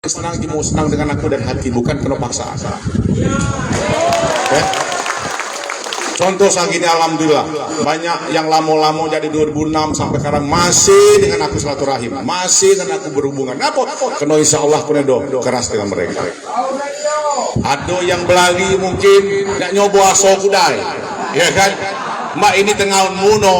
senang mau senang dengan aku dari hati, bukan kena paksa. Ya. Contoh saat ini alhamdulillah banyak yang lama-lama jadi 2006 sampai sekarang masih dengan aku silaturahim, masih dengan aku berhubungan. Apa? Kena insya Allah kena do keras dengan mereka. Ada yang belagi mungkin nak nyoba aso kudai, ya kan? Mbak ini tengah muno.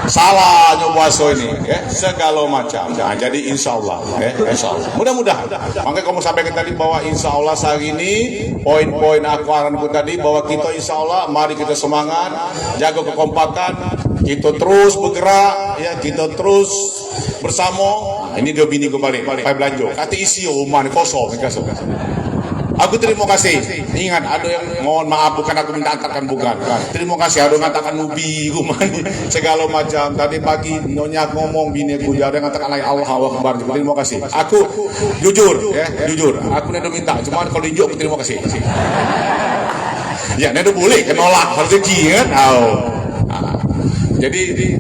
Salah nyoba aso ini, ya, segala macam. Nah, jadi insya Allah, ya, insya Allah. Mudah-mudahan. Makanya kamu sampaikan tadi bahwa insya Allah saat ini poin-poin akuaranku tadi bahwa kita insya Allah, mari kita semangat, jaga kekompakan, kita terus bergerak, ya, kita terus bersama. Ini dia bini gue balik belanja. Kata isi rumah ni kosong, Aku terima kasih. Ingat, ada yang mohon maaf, bukan aku minta angkatkan, bukan. Terima kasih, ada yang mengatakan nubi rumah ni segala macam. Tadi pagi nyonya ngomong bini aku, ada yang mengatakan Allah Akbar. Terima kasih. Aku jujur, ya, jujur. Aku nak minta, cuma kalau tunjuk terima kasih. Ya, nak boleh kenolak rezeki kan? Jadi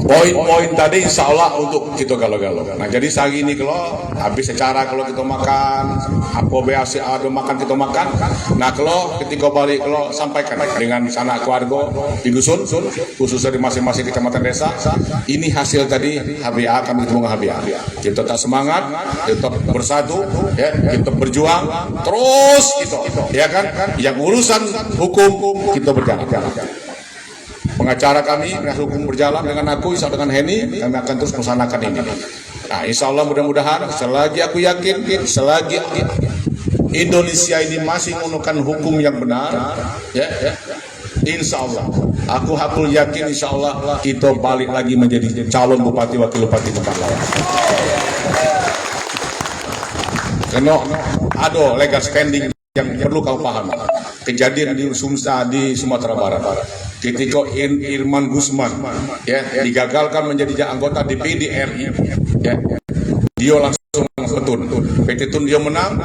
poin-poin tadi insya Allah untuk kita galau-galau. Nah, jadi sehari ini kalau habis secara kalau kita makan apa biasa ada makan kita makan. Nah, kalau ketika balik kalau sampaikan dengan sanak keluarga di dusun khususnya di masing-masing kecamatan desa, ini hasil tadi HBA, kami ketemu HBA. Kita tetap semangat, kita bersatu, ya, kita berjuang terus kita, ya kan? Yang urusan hukum kita berjalan. Pengacara kami, penasihat hukum berjalan dengan aku, insya Allah dengan Heni, kami akan terus melaksanakan ini. Nah, insya Allah mudah-mudahan, selagi aku yakin, selagi Indonesia ini masih menggunakan hukum yang benar, ya, insya Allah, aku yakin insya Allah kita balik lagi menjadi calon bupati, wakil bupati tempat lain. Karena ada legal standing yang perlu kau paham. Kejadian di Sumsah di Sumatera Barat. Ketika Irman Gusman, ya, digagalkan menjadi anggota DPD RI, ya, dia langsung petun. Petun dia menang,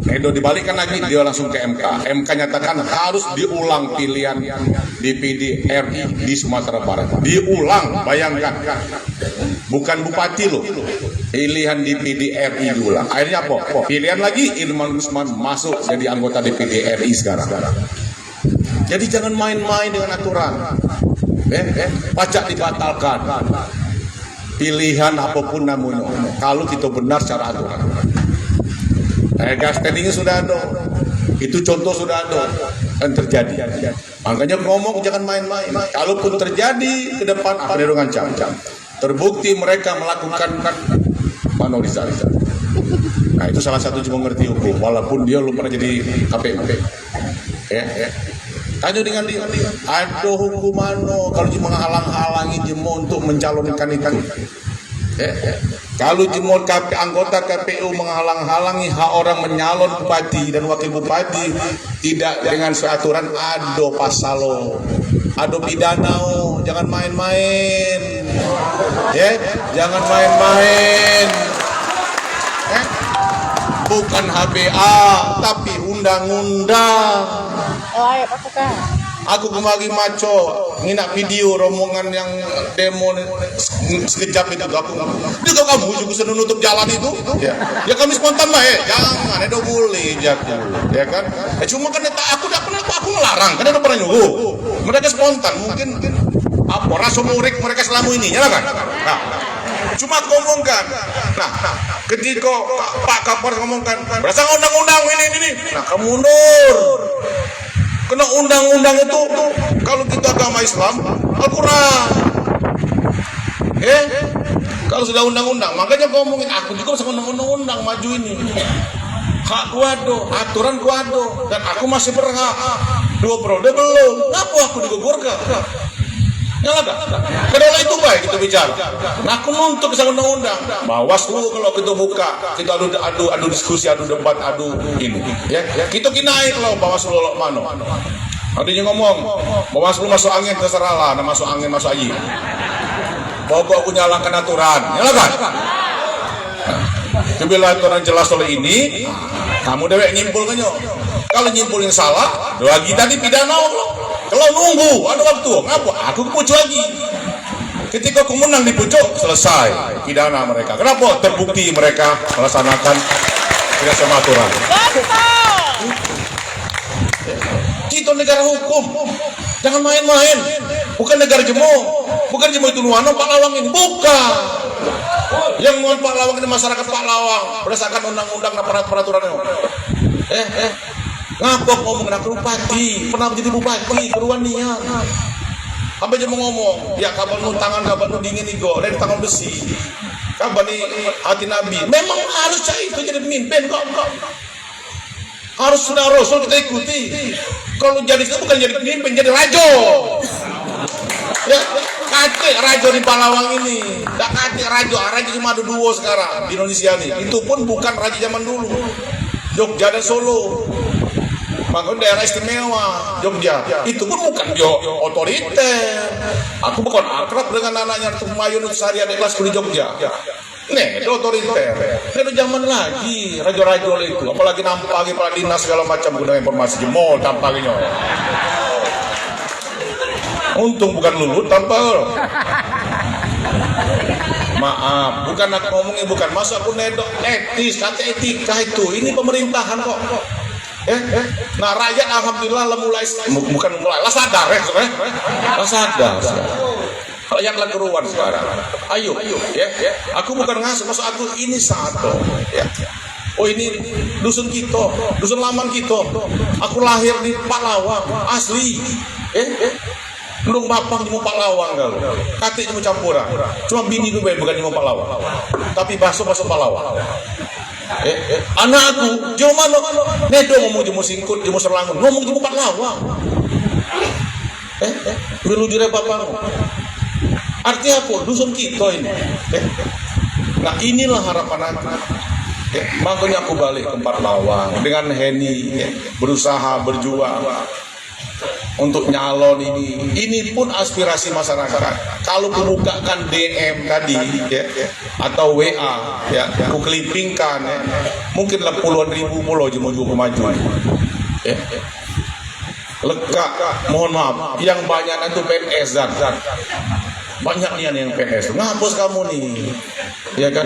Edo dibalikkan lagi, dia langsung ke MK. MK nyatakan harus diulang pilihan DPD RI di Sumatera Barat. Diulang, bayangkan. Bukan bupati loh. Pilihan DPD RI diulang. Akhirnya apa? Pilihan lagi Irman Gusman masuk jadi anggota DPD RI sekarang. Jadi jangan main-main dengan aturan. Pajak dibatalkan. Pilihan apapun namanya. Kalau kita benar secara aturan. Gas standingnya sudah ada. Itu contoh sudah ada dan terjadi. Makanya ngomong jangan main-main. Kalaupun terjadi ke depan akan diancam. Terbukti mereka melakukan manorisasi. Nah, itu salah satu cuma ngerti hukum, walaupun dia belum pernah jadi KPU. Tanya dengan dia, ada hukuman kalau cuma menghalang-halangi jemo untuk mencalonkan itu. Kalau jemo anggota KPU menghalang-halangi hak orang menyalon bupati dan wakil bupati tidak dengan seaturan, ada pasal ada pidana, jangan main-main. Jangan main-main. Bukan HBA, tapi undang-undang. Oh, ayo pasukan. Aku kemarin maco nginak video rombongan yang demo sekejap itu. Aku juga kamu juga sudah nutup jalan itu. Ya kami spontan lah, jangan ada boleh jatuh, ya kan? Cuma kan aku melarang, karena udah pernah nyuruh. Mereka spontan, mungkin apa rasa murik mereka selama ini, ya kan? Nah, cuma aku ngomongkan. Nah, ketika Pak Kapolres ngomongkan, berdasarkan undang-undang ini. Nah, kamu mundur. Kena undang-undang itu kalau kita agama Islam Al-Quran. Kalau sudah undang-undang, makanya ngomongin aku juga masuk undang-undang maju ini. Hak kuado, aturan kuado, dan aku masih berhak. 2 periode belum. Ngapa aku digugurkan? Karena itu baik kita bicara. Nah, aku nuntut sama undang-undang. Bawaslu kalau kita buka, kita adu diskusi, adu debat, adu ini. Ya, kita kinai kalau Bawaslu lo mano. Artinya ngomong, Bawaslu masuk angin terserah lah, masuk angin masuk aji. Pokok aku nyalakan aturan, nyalakan. Bila aturan jelas oleh ini, kamu dewek nyimpulkannya. Kalau nyimpulin salah, lagi tadi pidana. Kalau nunggu ada waktu, ngapa? Aku kepucu lagi. Ketika aku menang di pucuk, selesai pidana mereka. Kenapa? Terbukti mereka melaksanakan tidak sama aturan. Kita negara hukum, jangan main-main. Bukan negara jemo, bukan jemo itu Luano, Pak Lawang ini bukan. Yang mohon Pak Lawang ini masyarakat Pak Lawang berdasarkan undang-undang dan peraturan. Ngapok ngomong nak bupati, pernah menjadi bupati, keruan niat. Sampai dia mau ngomong, ya kapan nu tangan kapan nu dingin igo, dari tangan besi. Kapan nih hati Nabi, memang harus cai itu jadi pemimpin kok. Harus sudah Rasul kita ikuti. Kalau jadi itu bukan jadi pemimpin, jadi rajo. Ya, kate rajo di Palawang ini. Dak kate rajo cuma ada dua sekarang di Indonesia nih. Itu pun bukan raja zaman dulu. Jogja dan Solo. Makanya daerah istimewa Jogja. Itu pun bukan otoriter. Aku bukan akrab dengan anaknya Tumayun Utsari ada kelas di Jogja. Nih, itu otoriter. Itu zaman lagi rajo-rajo itu. Apalagi nampaki kepala dinas segala macam guna informasi jemol tampaknya. Untung bukan lulut tampal. Maaf, bukan aku ngomongin bukan. Masa aku nedok etis, kata etika itu. Ini pemerintahan kok. Nah rakyat alhamdulillah mulai lah sadar ya sebenarnya. Lah sadar. Rakyat lah keruan sekarang. Ayo, ya. Aku bukan ngasih, maksud aku ini satu. Ya. Oh ini dusun kita, dusun Laman kita. Aku lahir di Palawang, asli. Ndung bapang di Palawang kalau. Kate cuma campuran. Cuma bini gue bukan di Palawang. Tapi baso Palawang. Anakku, jauh mana? Nedo ngomong jemu singkut, jemu serlangun, ngomong jemu Palawang. Dulu jure bapang. Artinya apa? Dusun kita ini. Nah inilah harapan aku. Makanya aku balik ke Palawang dengan Heni berusaha berjuang untuk nyalon ini. Ini pun aspirasi masyarakat. Kalau kubukakan DM tadi atau WA aku kelipingkan mungkinlah puluhan ribu pulau jemu maju. Lekak, mohon maaf, yang banyak itu PNS dan banyak nih yang PNS. Ngapus kamu nih, ya kan?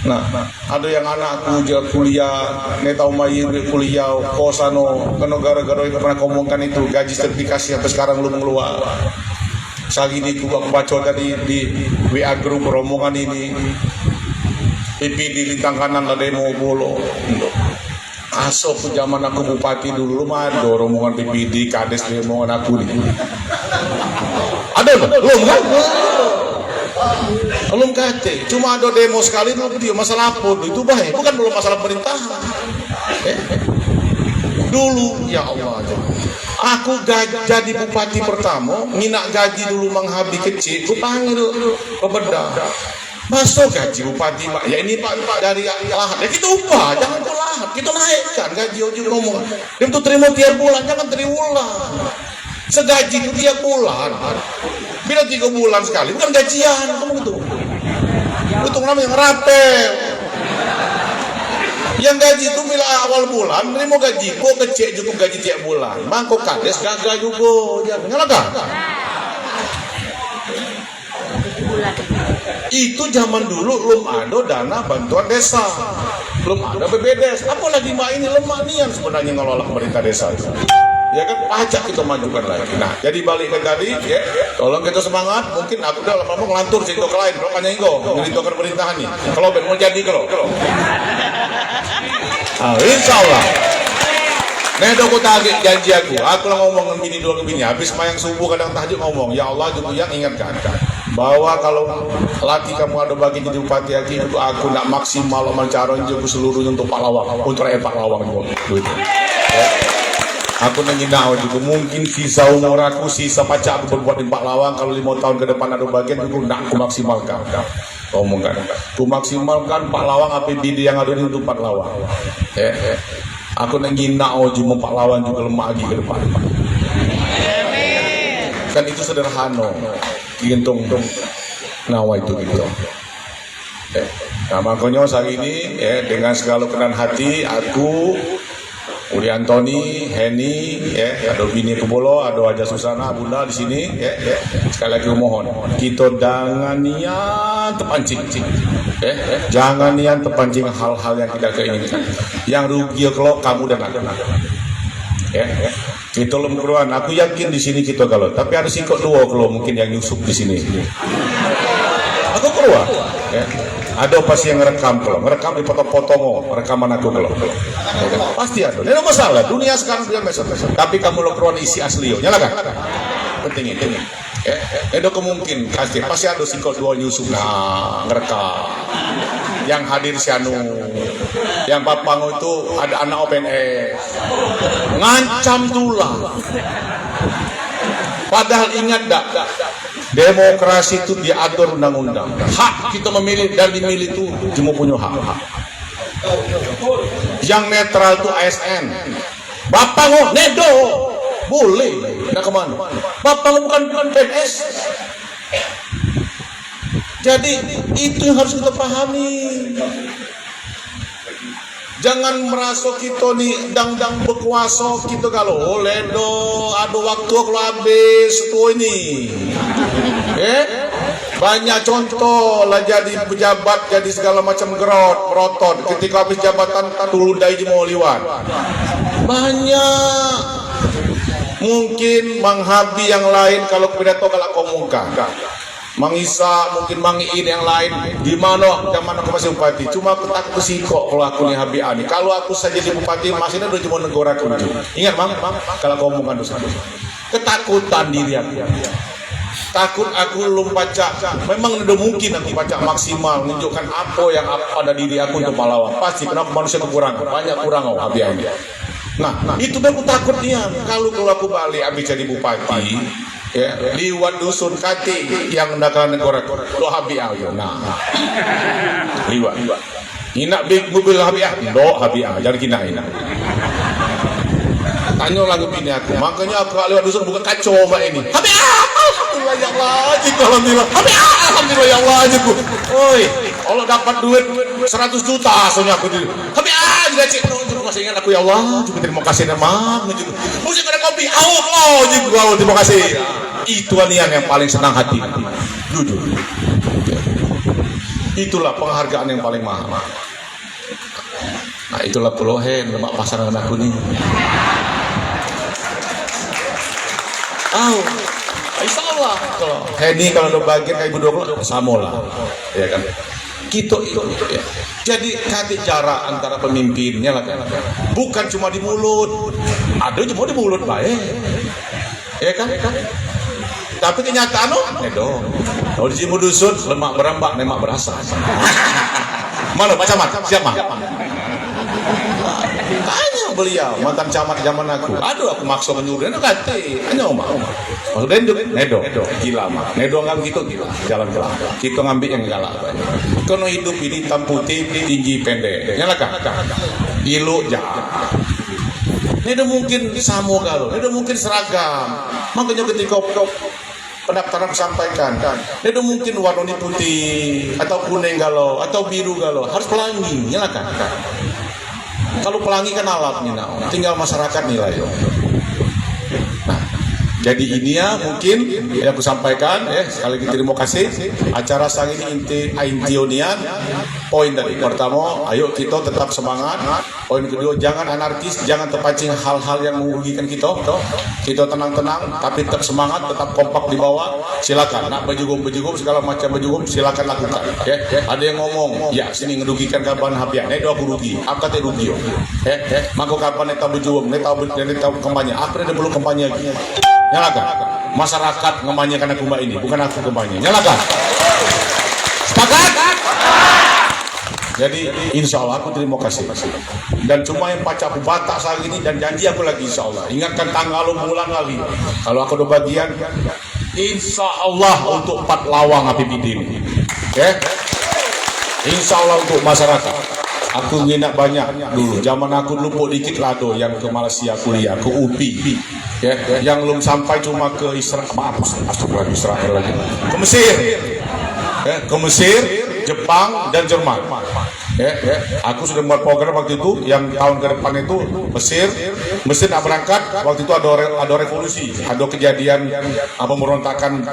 Nah, ada yang anakku dia kuliah, netau mayin kuliah, kosano, karena gara-gara yang pernah ngomongkan itu gaji sertifikasi sampai sekarang belum keluar. Sagi ini aku baca tadi di WA grup rombongan ini, PPD lintang kanan lah demo bolo. Asok zaman aku bupati dulu mah rombongan PPD kades rombongan aku nih. Ada belum kan? Belum kate, cuma ada demo sekali dulu dia masalah apa itu baik, bukan belum masalah pemerintahan. Dulu ya Allah, aku jadi bupati pertama, minat gaji dulu menghabis kecil, aku panggil Pemda. Masuk gaji bupati, Pak. Ya ini Pak dari lahat. Ya kita upah, jangan ke lahat. Kita naikkan gaji ojek ngomong. Dia tuh terima tiap bulan, jangan triwulan. Segaji itu tiap bulan. Bila 3 bulan sekali, bukan gajian, kamu gitu. Itu namanya ngerapel. Yang gaji itu bila awal bulan, terima gaji, kok kecil cukup gaji tiap bulan. Mangkok kades gagal juga, jangan kan? Itu zaman dulu belum ada dana bantuan desa, belum ada BPDS. Apalagi mbak ini lemah nih yang sebenarnya ngelola pemerintah desa. Ya kan pajak kita majukan lagi. Nah jadi balik ke tadi, ya, tolong kita semangat. Mungkin aku udah lama ngelantur sih ke lain. Kalau kanya itu, jadi token pemerintahan nih. Kalau mau jadi kalau. Insya Allah. Nah, aku tagih janji aku lah ngomong bini dua ke bini. Habis mayang subuh kadang tahajud ngomong, ya Allah juga yang ingatkan bahwa kalau laki kamu ada bagi jadi bupati lagi itu aku nak maksimal mencaron juga seluruhnya untuk Palawang, untuk rakyat Palawang gitu. Ya. Aku nengina juga mungkin sisa umur aku, sisa pacak aku berbuat di Palawang kalau 5 tahun ke depan ada bagian itu nak aku maksimalkan. Ngomongkan, aku maksimalkan Palawang APBD yang ada untuk Palawang. Aku nengina cuma Palawang juga lemah lagi ke depan. Kan itu sederhana. Gintung nawa itu gitu. Nah makanya saat ini dengan segala kenan hati aku Uli Antoni, Heni, ya, ada bini Kebolo, ada Aja Susana, Bunda di sini, ya. Sekali lagi mohon, kita jangan niat terpancing, ya. Jangan niat terpancing hal-hal yang tidak keinginkan. Yang rugi kalau kamu dan aku, ya. Kita belum keluar. Aku yakin di sini kita kalau, tapi ada sikok dua kalau mungkin yang nyusup di sini. Aku keluar, ya. Ada pasti yang ngerekam kalau, ngerekam di foto-foto rekaman aku kalau, pasti ada. Ini masalah. Dunia sekarang sudah mesot. Tapi kamu lo keluar isi asli, nyalakan. Penting itu. Ada kemungkinan pasti ada sikot dua nyusup. Nah, ngerekam. Yang hadir si Anu, yang Bapango itu ada anak OPNS, ngancam tulah. Padahal ingat tak, demokrasi itu diatur undang-undang. Hak kita memilih dan dimilih itu cuma punya hak. Yang netral itu ASN. Bapango nedo boleh, nak kemana? Bapango bukan PNS. Jadi itu yang harus kita pahami. Jangan merasa kita nih dang berkuasa kita kalau ledo ada waktu kalau habis tuh ini. Banyak contoh lah jadi pejabat jadi segala macam merotot ketika habis jabatan dulu dai mau liwat. Banyak mungkin menghabi yang lain kalau pidato kalau komuka. Mang Isa, mungkin Mang Iin yang lain di mana zaman aku masih bupati. Cuma aku takut kesikok kalau aku nih Habib Ani. Kalau aku saja di bupati masih ada cuma negara kunci. Ingat Mang, kalau kau ngomongkan dosa. Ketakutan diri aku. Takut aku belum baca. Memang tidak mungkin aku baca maksimal menunjukkan apa yang ada diri aku untuk melawan. Pasti kenapa manusia kekurangan, banyak kurang Habib Ani. Nah, itu aku takutnya kalau aku balik habis jadi bupati. Ya, liwat dusun kati yang nakal negara lo habi ayo nah liwat ina big mobil habi lo habi jadi kina ina tanya lagi bini aku makanya aku lewat dusun bukan kacau mbak ini habi alhamdulillah ya Allah jika alhamdulillah habi alhamdulillah ya Allah jiku oi kalau dapat duit 100 juta soalnya aku di habi juga cik masih ingat aku ya Allah juga terima kasih nama musik ada kopi Allah juga terima kasih. Itu yang paling senang hati, jujur. Itulah penghargaan yang paling mahal. Nah itulah pelohen lemak pasangan aku nih. Insya Allah kalau Heni kalau udah bagian kayak ibu dua sama lah, ya kan. Kita itu ya. Jadi kati cara antara pemimpinnya lah kan. Bukan cuma di mulut, ada cuma di mulut baik, ya kan. Tapi kenyataan dong. Kalau di Cimu dusun lemak berambak, lemak berasa. Mana Pak Camat? Siapa? Tanya beliau mantan camat zaman aku. Aduh aku maksa menyuruh dia kati. Tanya Oma. Maksudnya nedo. Gila mah. Nedo nggak begitu gila. Jalan gelap. Kita ngambil yang galak. Kono hidup ini hitam putih, tinggi pendek. Nyalakan. Ilu jahat. Nedo mungkin samo kalau. Nedo mungkin seragam. Makanya ketika pendaftaran sampaikan itu mungkin warna putih atau kuning galau atau biru galau harus pelangi nyalakan kalau pelangi kan alatnya tinggal masyarakat nilai. Nah jadi ini ya mungkin yang aku sampaikan sekali lagi terima kasih acara sang ini intionian poin tadi pertama ayo kita tetap semangat poin kedua jangan anarkis jangan terpancing hal-hal yang merugikan kita tenang-tenang tapi tetap semangat tetap kompak di bawah silakan nak bejugum segala macam bejugum silakan lakukan ada yang ngomong ya sini ngerugikan kapan habian itu aku rugi apa teh rugi maka kapan neta bejugum neta kampanye aku ada belum kampanye lagi nyalakan masyarakat ngemanya karena kumba ini bukan aku kampanye nyalakan sepakat. Jadi insya Allah aku terima kasih dan cuma yang pacar aku batak saat ini dan janji aku lagi insya Allah ingatkan tanggal bulan lagi kalau aku udah bagian insya Allah untuk 4 lawang APBD ini insya Allah untuk masyarakat aku nginap banyak dulu zaman aku lupa dikit lado yang ke Malaysia kuliah ke UPI yang belum sampai cuma ke Israel Israel lagi ke Mesir ke Mesir Jepang dan Jerman. Ya, aku sudah membuat program waktu itu yang tahun ke depan itu Mesir nak berangkat. Waktu itu ada revolusi, ada kejadian pemberontakan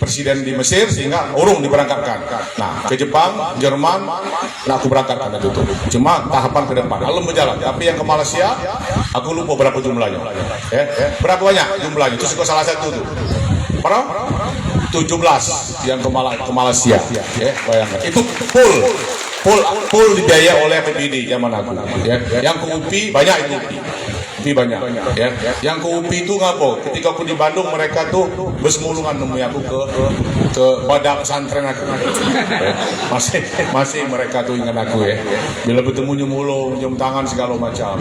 presiden di Mesir sehingga urung diberangkatkan. Nah, ke Jepang, Jerman, nah aku berangkatkan itu. Cuma tahapan ke depan, belum berjalan. Tapi yang ke Malaysia, aku lupa berapa jumlahnya. Berapa banyak jumlahnya? Itu juga salah satu tuh. Berapa? 17 yang ke Malaysia. Bayangkan. Itu full dibiayai oleh PBD zaman aku. Yang ke UPI banyak itu. UPI banyak. Yang ke UPI itu ngapo? Ketika aku di Bandung mereka tuh bersemulungan nemui aku ke badak pesantren aku. Masih mereka tuh ingat aku ya. Bila bertemu nyemulung, nyium tangan segala macam.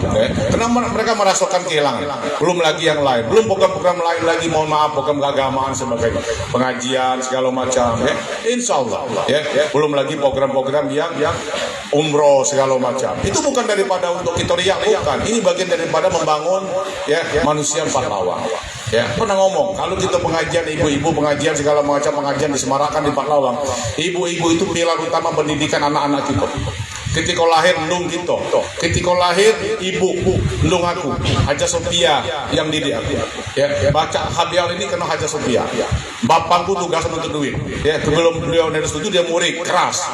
Karena mereka merasakan kehilangan. Belum lagi yang lain, belum program-program lain lagi. Mohon maaf, program keagamaan sebagainya, pengajian segala macam. Insya Allah. Belum lagi program-program yang umroh segala macam. Itu bukan daripada untuk kita riak, bukan. Ini bagian daripada membangun manusia pahlawan. Pernah ngomong, kalau kita pengajian ibu-ibu, pengajian segala macam, pengajian disemarakan di Paklawang, ibu-ibu itu pilar utama pendidikan anak-anak kita. Ketika lahir ndung kita, ketika lahir ibu ndung aku, Haja Sophia yang didik aku. Baca Habial ini kena Haja Sophia. Bapakku tugas untuk duit. Sebelum beliau dari situ dia murid keras.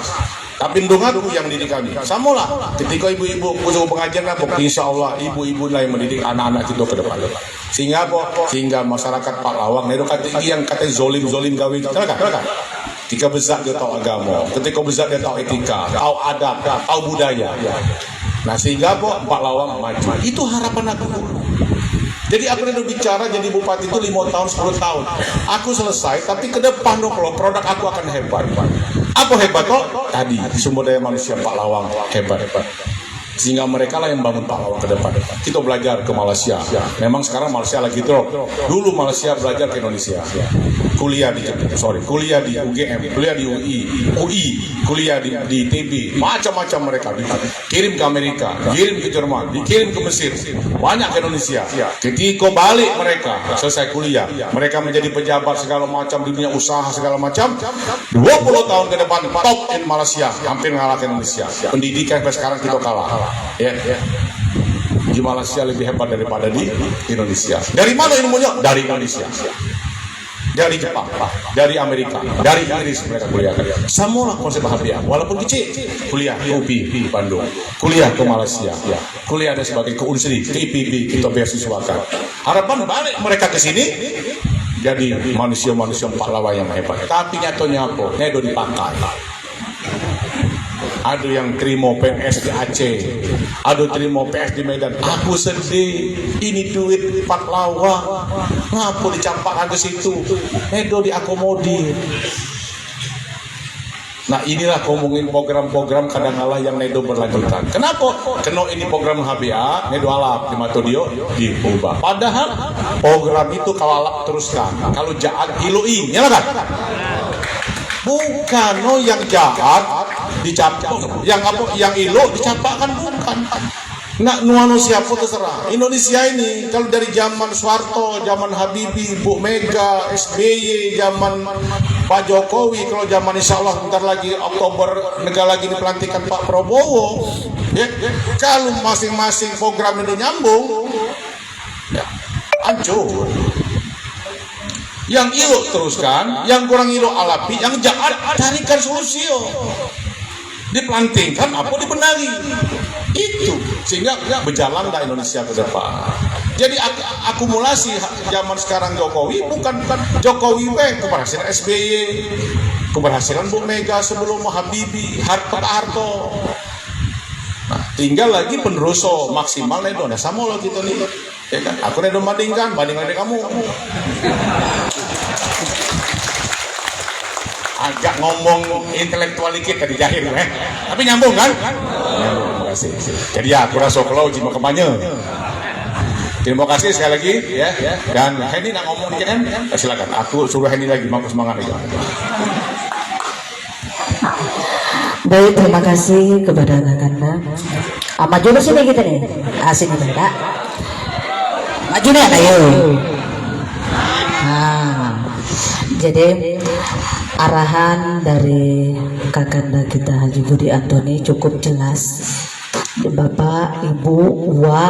Tapi ndung aku yang didik kami. Sama lah. Ketika ibu-ibu suruh pengajian aku, insya Allah ibu-ibu lah yang mendidik anak-anak kita ke depan. Sehingga apa? Sehingga masyarakat Paklawang, itu yang kata zolim gawe kita kan? Ketika besar dia tahu agama, ketika besar dia tahu etika, tahu adab, tahu budaya. Nah sehingga apa? Paklawang maju. Itu harapan aku dulu. Jadi aku udah bicara jadi bupati itu 5 tahun, 10 tahun. Aku selesai, tapi ke depan dong kalau produk aku akan hebat. Apa hebat kok? Tadi sumber daya manusia Paklawang hebat. Sehingga mereka lah yang bangun Paklawang ke depan. Kita belajar ke Malaysia. Memang sekarang Malaysia lagi drop. Dulu Malaysia belajar ke Indonesia. Kuliah di UGM, kuliah di UI, kuliah di TB, macam-macam mereka dikirim ke Amerika, dikirim ke Jerman, dikirim ke Mesir, banyak ke Indonesia. Ketika balik mereka selesai kuliah, mereka menjadi pejabat segala macam di dunia usaha segala macam. 20 tahun ke depan top in Malaysia, hampir mengalahkan Indonesia. Pendidikan sampai sekarang kita kalah. Di Malaysia lebih hebat daripada di Indonesia. Dari mana ilmunya? Dari Indonesia. Dari Jepang, dari Amerika, dari Inggris mereka kuliah. Semua konsep Habibie, walaupun kecil, kuliah ke UPI di Bandung, kuliah ke Malaysia, kuliah ada sebagai ke Unsri, ke IPB kita beasiswakan. Harapan balik mereka ke sini jadi manusia-manusia pahlawan yang hebat. Tapi nyatonya apa? Nedo dipakai. Ada yang terima PNS di Aceh, ada terima PS di Medan. Aku sedih, ini duit Paklawang, ngapa dicampak ke situ? Edo diakomodir. Nah inilah ngomongin program-program kadang-kala yang Nedo berlanjutan. Kenapa? Kena ini program HBA, Nedo alap di mata dia diubah. Padahal program itu kalau alap teruskan, kalau jahat ilui, nyalakan. Bukan, yang jahat dicapak, yang ilo dicapakkan bukan. Nak nuano siapa terserah. Indonesia ini kalau dari zaman Soeharto, zaman Habibie, Bu Mega, SBY, zaman Pak Jokowi, kalau zaman insya Allah bentar lagi Oktober negara lagi dipelantikan Pak Prabowo, kalau masing-masing program ini nyambung, hancur. Yang ilo teruskan, yang kurang ilo alapi, yang jahat carikan solusi. Diplantingkan apa dibenahi. Itu sehingga berjalan dah Indonesia ke depan. Jadi akumulasi zaman sekarang Jokowi bukan Jokowi keberhasilan SBY, keberhasilan Bu Mega sebelum Habibie, Harto. Nah, tinggal lagi penerus maksimal Nedo. Nah, sama lo gitu nih. Ya kan? Aku Nedo bandingkan dengan kamu. Agak ngomong intelektual dikit tadi jahil tapi nyambung kan? Nyambung, terima kasih. Jadi ya aku rasa kalau uji kampanye. Terima kasih sekali lagi ya. Dan Henny nak ngomong dikit kan? Silakan. Aku suruh Henny lagi mau semangat lagi. Baik, terima kasih kepada anak-anak. Maju ke sini kita nih. Asik kita enggak? Maju deh, ayo. Nah. Jadi arahan dari kakanda kita Haji Budi Antoni cukup jelas. Bapak, Ibu, Uwa,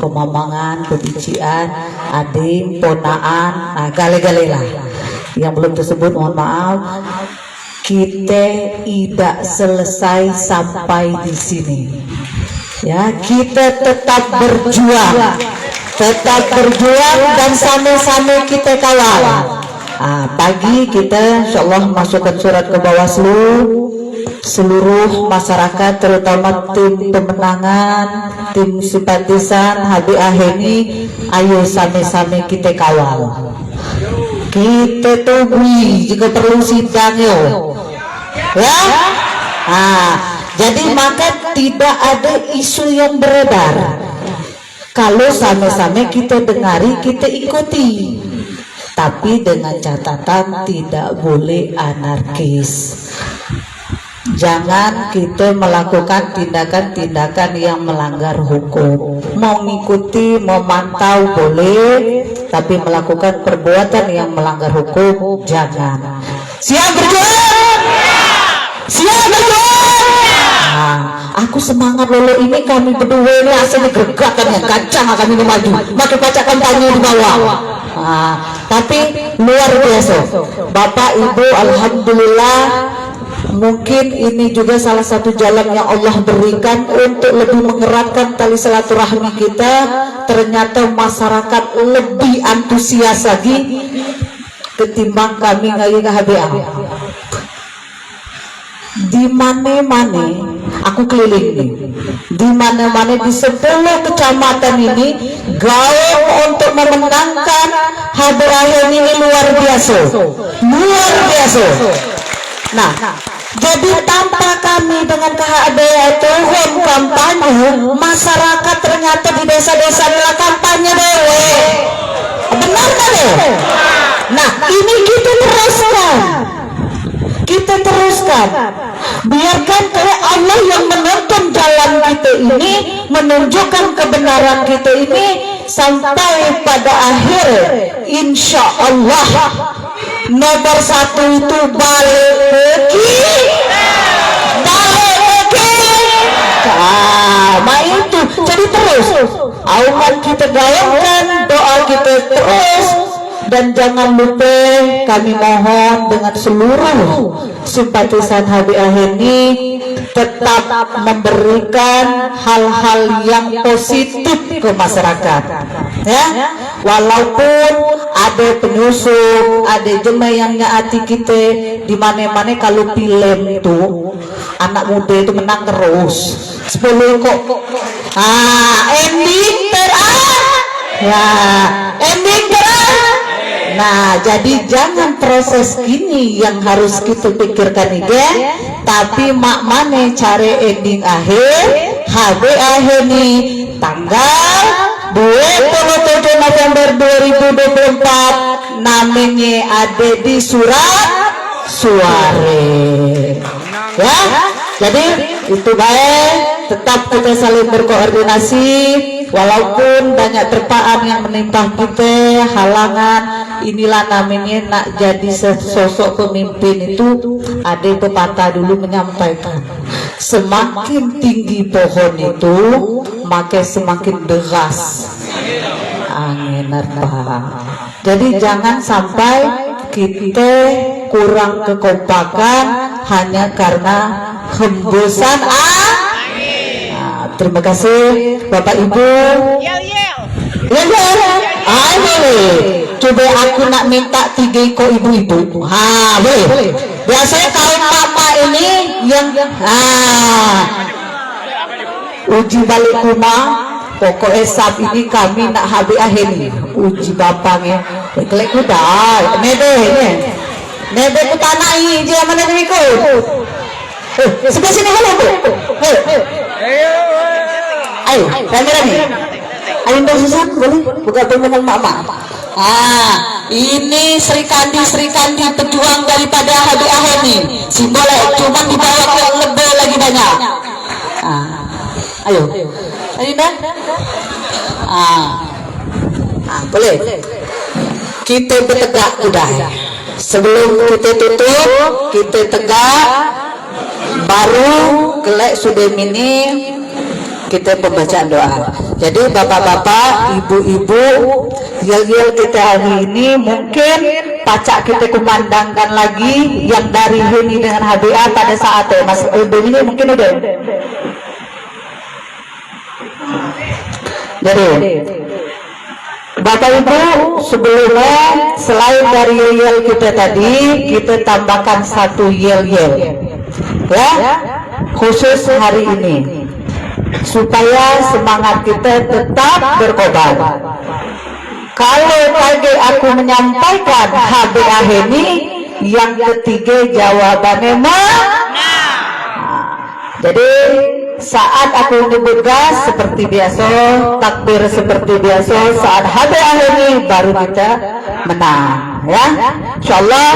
pemamangan, pebician, adik, ponaan, gale-gale lah. Yang belum tersebut mohon maaf. Kita tidak selesai sampai di sini. Ya, kita tetap berjuang dan sama-sama kita kawal. Pagi kita insyaallah masukkan surat ke Bawaslu. Seluruh masyarakat terutama tim pemenangan, tim simpatisan HBA ini, ayo sama-sama kita kawal. Kita tunggu jika perlu sidang yo. Ya. Jadi maka tidak ada isu yang beredar. Kalau sama-sama kita dengari, kita ikuti. Tapi dengan catatan tidak boleh anarkis. Jangan kita melakukan tindakan-tindakan yang melanggar hukum. Mau ngikuti, mau mantau boleh, tapi melakukan perbuatan yang melanggar hukum jangan. Siap berjuang? Siap berjuang? Aku semangat lolo ini, kami berdua ini aslinya gergakan yang kacang kami ini maju. Maka baca kampanye di bawah. Tapi luar biasa. Bapak Ibu, alhamdulillah. Mungkin ini juga salah satu jalan yang Allah berikan untuk lebih mengeratkan tali silaturahmi kita. Ternyata masyarakat lebih antusias lagi ketimbang kami ngayu ke HBA. Di mana-mana aku keliling nih, di mana-mana di 10 kecamatan ini gaung untuk memenangkan HBA ini luar biasa. Nah, jadi tanpa kami dengan KHBA itu home kampanye, masyarakat ternyata di desa-desa adalah kampanye dewe. Benar kan ya? Nah, ini kita teruskan. Biarkan Allah yang menuntun jalan kita ini, menunjukkan kebenaran kita ini sampai pada akhir. Insya Allah nomor 1 itu balik itu. Jadi terus auman kita gaungkan, doa kita terus. Dan jangan lupa kami mohon dengan seluruh simpatisan HBA ini tetap memberikan hal-hal yang positif ke masyarakat, ya. Walaupun ada penyusup, ada jemaah yang nyaati kita di mana-mana, kalau film itu anak muda itu menang terus 10 kok. Ending Nah, jadi jangan proses ini yang harus kita pikirkan juga, tapi mak mana cari ending akhir HBA ini tanggal 27 November 2024, namanya ada di surat suara. Ya, jadi itu baik, tetap kita saling berkoordinasi. Walaupun banyak terpaan yang menimpa kita, halangan, inilah namanya nak jadi sosok pemimpin itu. Ada pepatah dulu menyampaikan, semakin tinggi pohon itu maka semakin deras angin. Jadi jangan sampai kita kurang kekompakan hanya karena hembusan terima kasih Bapak Ibu. Coba aku nak minta 3 kok ibu-ibu. Boleh. Biasanya kaum mama ini yang uji balik rumah. Pokoknya saat ini kami nak HBA ini uji bapaknya. Kelek kuda. Nebe ku tanai dia mana diriku. Sebelah sini kalau Bu. Ayo, rame-rame. Ayo susah boleh buka pemenang mama. Ini Sri Kandi pejuang daripada HBA ini. Simbolnya cuma dibawa ke lebih lagi banyak. Ayo dah. Boleh. Kita bertegak udah. Sebelum kita tutup, kita tegak, baru kelek sudah mini kita pembacaan doa. Jadi bapak-bapak, ibu-ibu, yel-yel kita hari ini mungkin pacak kita kumandangkan lagi yang dari ini dengan HBA pada saatnya. Mas ibu ini mungkin udah. Jadi Bapak Ibu, sebelumnya selain dari yel-yel kita tadi, kita tambahkan satu yel-yel ya, khusus hari ini supaya semangat kita tetap berkobar. Kalau tadi aku menyampaikan HBA ini, yang ketiga jawabannya jadi saat aku menyebut gas seperti biasa, takbir seperti biasa, saat HBA ini baru kita menang ya. Insyaallah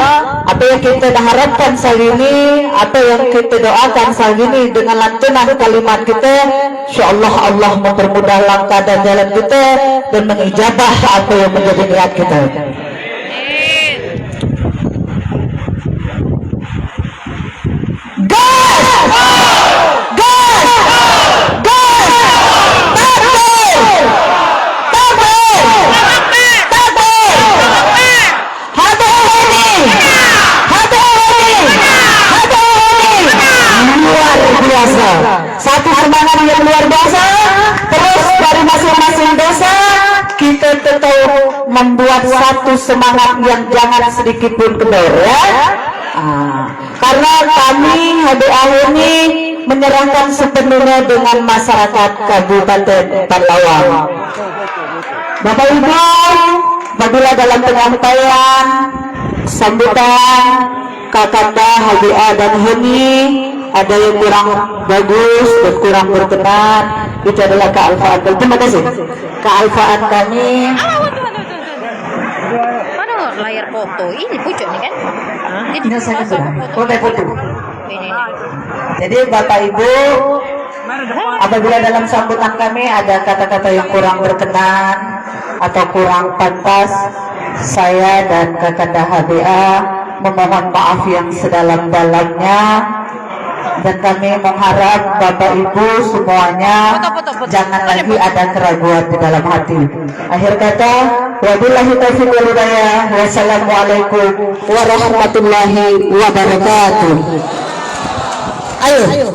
apa yang kita harapkan saat ini, apa yang kita doakan saat ini dengan lantunan kalimat kita, insyaallah Allah mempermudah langkah dan jalan kita dan mengijabah apa yang menjadi niat kita. Satu semangat yang luar biasa. Terus dari masing-masing desa kita tetap membuat satu semangat yang jangan sedikit pun kendor ya. Karena kami HBA ini menyerahkan sepenuhnya dengan masyarakat Kabupaten Palawan. Bapak Ibu, apabila dalam penyampaian sambutan Kakanda HBA dan HENI ada yang kurang bagus dan kurang berkenan, itu adalah kealfaan. Terima kasih. Kealfaan kami. Mana layar foto? Ini pucuk nih kan? Ini saya sudah. Foto. Ini. Jadi Bapak Ibu, apabila dalam sambutan kami ada kata-kata yang kurang berkenan atau kurang pantas, saya dan Kakanda HBA memohon maaf yang sedalam-dalamnya. Dan kami mengharap Bapak Ibu semuanya jangan lagi ada keraguan di dalam hati. Akhir kata, wabillahi taufiq wal hidayah. Wassalamualaikum warahmatullahi wabarakatuh. Ayo.